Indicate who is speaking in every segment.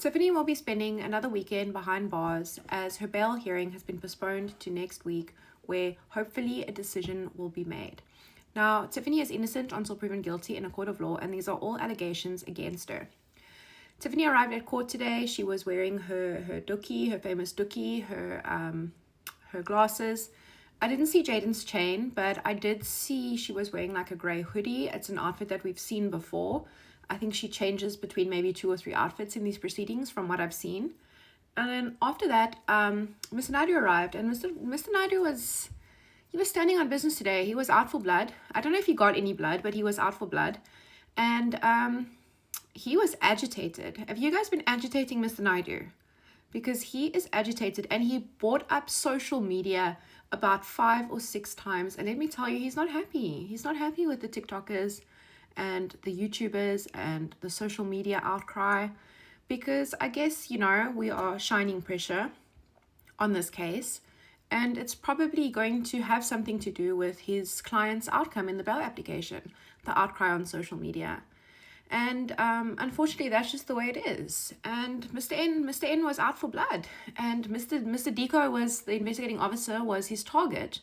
Speaker 1: Tiffany will be spending another weekend behind bars as her bail hearing has been postponed to next week, where hopefully a decision will be made. Now, Tiffany is innocent until proven guilty in a court of law, and these are all allegations against her. Tiffany arrived at court today. She was wearing her dookie, her famous dookie, her glasses. I didn't see Jayden's chain, but I did see she was wearing like a grey hoodie. It's an outfit that we've seen before. I think she changes between maybe 2 or 3 outfits in these proceedings from what I've seen. And then after that, Mr. Naidu arrived, and Mr. Naidu was standing on business today. He was out for blood. I don't know if he got any blood, but he was out for blood. And he was agitated. Have you guys been agitating Mr. Naidu? Because he is agitated, and he brought up social media about 5 or 6 times. And let me tell you, he's not happy. He's not happy with the TikTokers and the YouTubers and the social media outcry, because I guess, you know, we are shining pressure on this case, and it's probably going to have something to do with his client's outcome in the bail application, the outcry on social media. And unfortunately, that's just the way it is. And Mr. N was out for blood, and Mr. Deco was the investigating officer, was his target.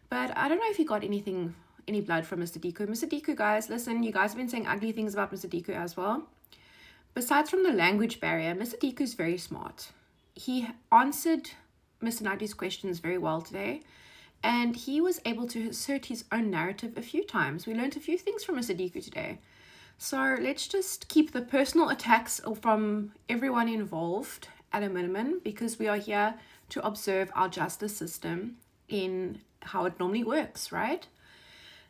Speaker 1: But I don't know if he got any blood from Mr. Deco. Mr. Deco, guys, listen, you guys have been saying ugly things about Mr. Deco as well. Besides from the language barrier, Mr. Deco is very smart. He answered Mr. Naidu's questions very well today, and he was able to assert his own narrative a few times. We learned a few things from Mr. Deco today. So let's just keep the personal attacks from everyone involved at a minimum, because we are here to observe our justice system in how it normally works, right?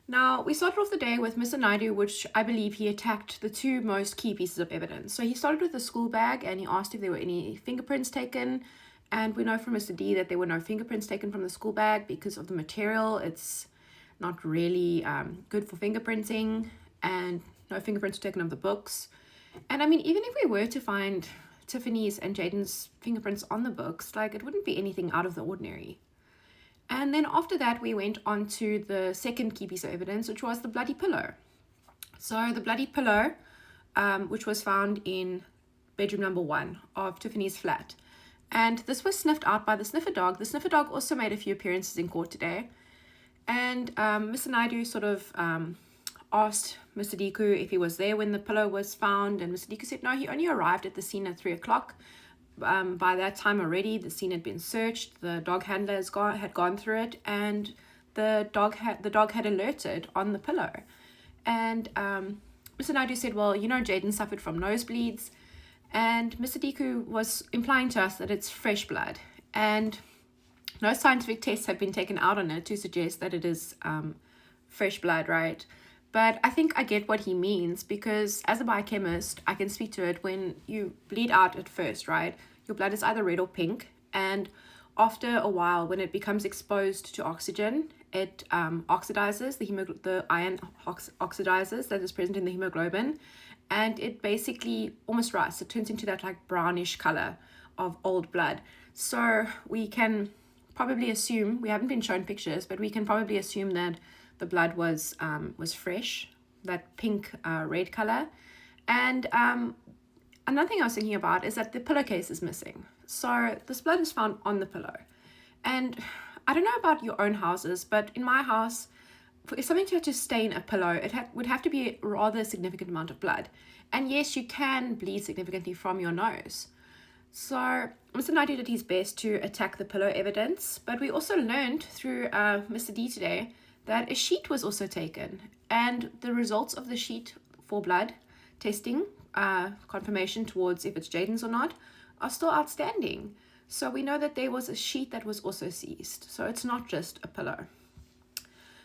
Speaker 1: Now, we started off the day with Mr. Naidu, which I believe he attacked the 2 most key pieces of evidence. So he started with the school bag, and he asked if there were any fingerprints taken. And we know from Mr. D that there were no fingerprints taken from the school bag because of the material. It's not really good for fingerprinting, and no fingerprints were taken of the books. And I mean, even if we were to find Tiffany's and Jayden's fingerprints on the books, like, it wouldn't be anything out of the ordinary. And then after that, we went on to the second key piece of evidence, which was the bloody pillow. So the bloody pillow, which was found in bedroom number 1 of Tiffany's flat. And this was sniffed out by the sniffer dog. The sniffer dog also made a few appearances in court today. And Mr. Naidu sort of asked Mr. Deku if he was there when the pillow was found. And Mr. Deku said, no, he only arrived at the scene at 3 o'clock. By that time already, the scene had been searched. The dog handler had gone through it, and the dog had alerted on the pillow. And Mr. Naidu said, well, you know, Jayden suffered from nosebleeds, and Mr. Deku was implying to us that it's fresh blood, and no scientific tests have been taken out on it to suggest that it is fresh blood, right? But I think I get what he means, because as a biochemist, I can speak to it. When you bleed out at first, right, your blood is either red or pink. And after a while, when it becomes exposed to oxygen, it oxidizes, the iron oxidizes that is present in the hemoglobin. And it basically almost rusts. It turns into that like brownish color of old blood. So we can probably assume, we haven't been shown pictures, but we can probably assume that the blood was fresh, that pink red color. And another thing I was thinking about is that the pillowcase is missing. So this blood is found on the pillow. And I don't know about your own houses, but in my house, if something had to stain a pillow, it would have to be a rather significant amount of blood. And yes, you can bleed significantly from your nose. So Mr. Naidu did his best to attack the pillow evidence, but we also learned through Mr. D today that a sheet was also taken, and the results of the sheet for blood testing, confirmation towards if it's Jayden's or not, are still outstanding. So we know that there was a sheet that was also seized. So it's not just a pillow.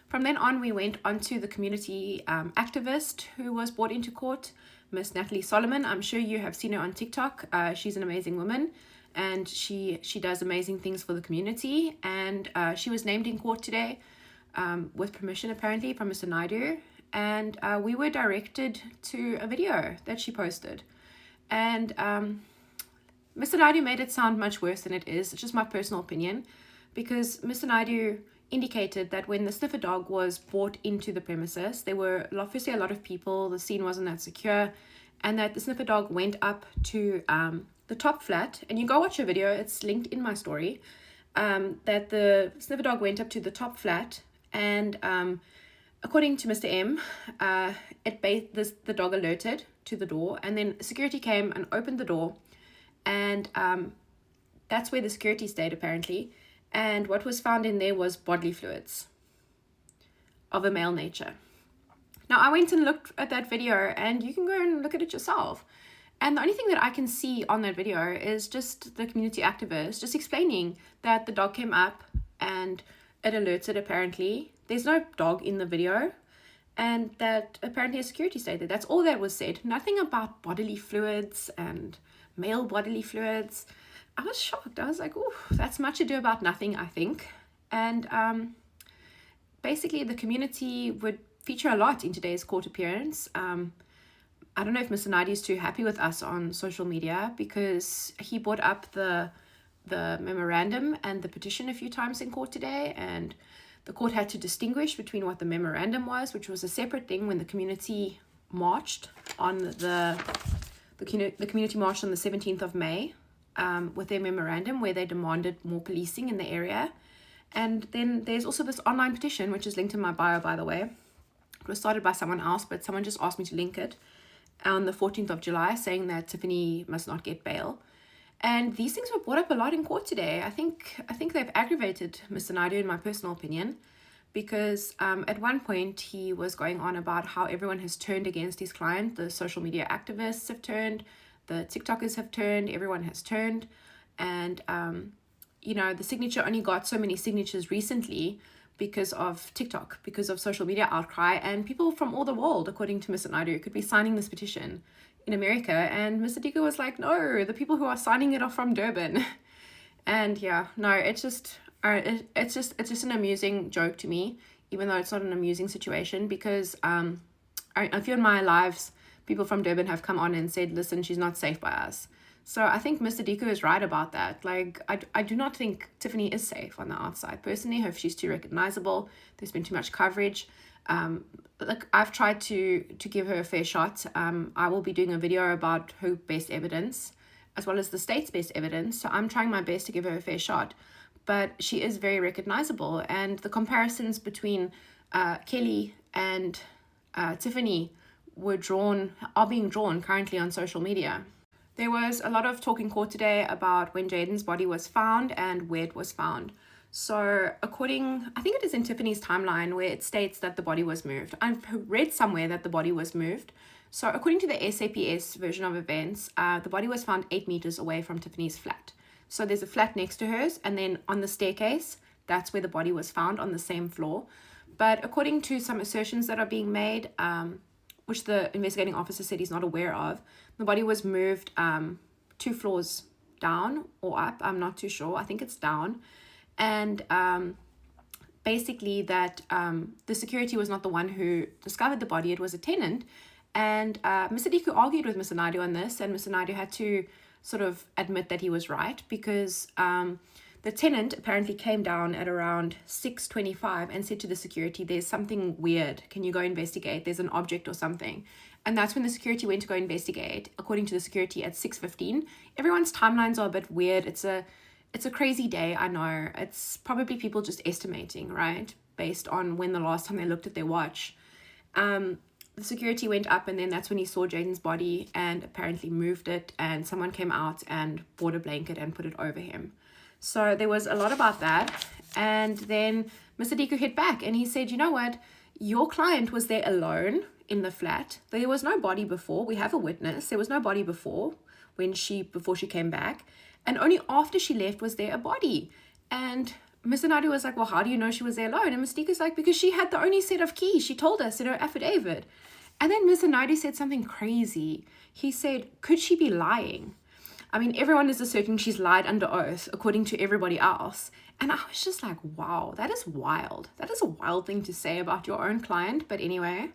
Speaker 1: From then on, we went on to the community activist who was brought into court, Miss Natalie Solomon. I'm sure you have seen her on TikTok. She's an amazing woman, and she does amazing things for the community. And she was named in court today with permission, apparently, from Mr. Naidu. And we were directed to a video that she posted. And Mr. Naidu made it sound much worse than it is. It's just my personal opinion, because Mr. Naidu indicated that when the sniffer dog was brought into the premises, there were obviously a lot of people, the scene wasn't that secure, and that the sniffer dog went up to the top flat, and you go watch a video, it's linked in my story, that the sniffer dog went up to the top flat, and according to Mr. M, the dog alerted to the door, and then security came and opened the door, and that's where the security stayed apparently, and what was found in there was bodily fluids of a male nature. Now, I went and looked at that video, and you can go and look at it yourself. And the only thing that I can see on that video is just the community activist just explaining that the dog came up and it alerted apparently. There's no dog in the video, and that apparently a security stayed there. That's all that was said. Nothing about bodily fluids and male bodily fluids. I was shocked. I was like, oh, that's much ado about nothing, I think. And basically the community would feature a lot in today's court appearance. I don't know if Mr. Naidu is too happy with us on social media, because he brought up the memorandum and the petition a few times in court today, and the court had to distinguish between what the memorandum was, which was a separate thing when the community marched on the community marched on the 17th of May with their memorandum where they demanded more policing in the area. And then there's also this online petition, which is linked in my bio, by the way. It was started by someone else, but someone just asked me to link it on the 14th of July, saying that Tiffany must not get bail. And these things were brought up a lot in court today. I think they've aggravated Mr. Naidu, in my personal opinion, because at one point he was going on about how everyone has turned against his client. The social media activists have turned, the TikTokers have turned, everyone has turned. And, the signature only got so many signatures recently because of TikTok, because of social media outcry, and people from all the world, according to Mr. Naidu, could be signing this petition in America. And Mr. Diko was like, no, the people who are signing it are from Durban. And yeah, no, it's just an amusing joke to me, even though it's not an amusing situation, because a few of my lives, people from Durban have come on and said, listen, she's not safe by us. So I think Mr. Diko is right about that. Like, I do not think Tiffany is safe on the outside. Personally, I hope she's too recognizable. There's been too much coverage. I've tried to give her a fair shot. I will be doing a video about her best evidence, as well as the state's best evidence. So I'm trying my best to give her a fair shot. But she is very recognizable. And the comparisons between Kelly and Tiffany are being drawn currently on social media. There was a lot of talk in court today about when Jayden's body was found and where it was found. So I think it is in Tiffany's timeline where it states that the body was moved. I've read somewhere that the body was moved. So according to the SAPS version of events, the body was found 8 meters away from Tiffany's flat. So there's a flat next to hers, and then on the staircase, that's where the body was found, on the same floor. But according to some assertions that are being made, which the investigating officer said he's not aware of, the body was moved 2 floors down or up. I'm not too sure. I think it's down. And basically that the security was not the one who discovered the body. It was a tenant. And Mr. Diku argued with Mr. Naidu on this, and Mr. Naidu had to sort of admit that he was right, because the tenant apparently came down at around 6:25 and said to the security, there's something weird. Can you go investigate? There's an object or something. And that's when the security went to go investigate, according to the security, at 6:15. Everyone's timelines are a bit weird. It's a crazy day, I know. It's probably people just estimating, right? Based on when the last time they looked at their watch. The security went up, and then that's when he saw Jayden's body and apparently moved it, and someone came out and brought a blanket and put it over him. So there was a lot about that. And then Mr. Diku hit back and he said, you know what? Your client was there alone in the flat. There was no body before. We have a witness. There was no body before she came back. And only after she left was there a body. And Mr. Naidu was like, well, how do you know she was there alone? And Mr. Diku's like, because she had the only set of keys. She told us in her affidavit. And then Mr. Naidu said something crazy. He said, could she be lying? I mean, everyone is asserting she's lied under oath, according to everybody else. And I was just like, wow, that is wild. That is a wild thing to say about your own client. But anyway,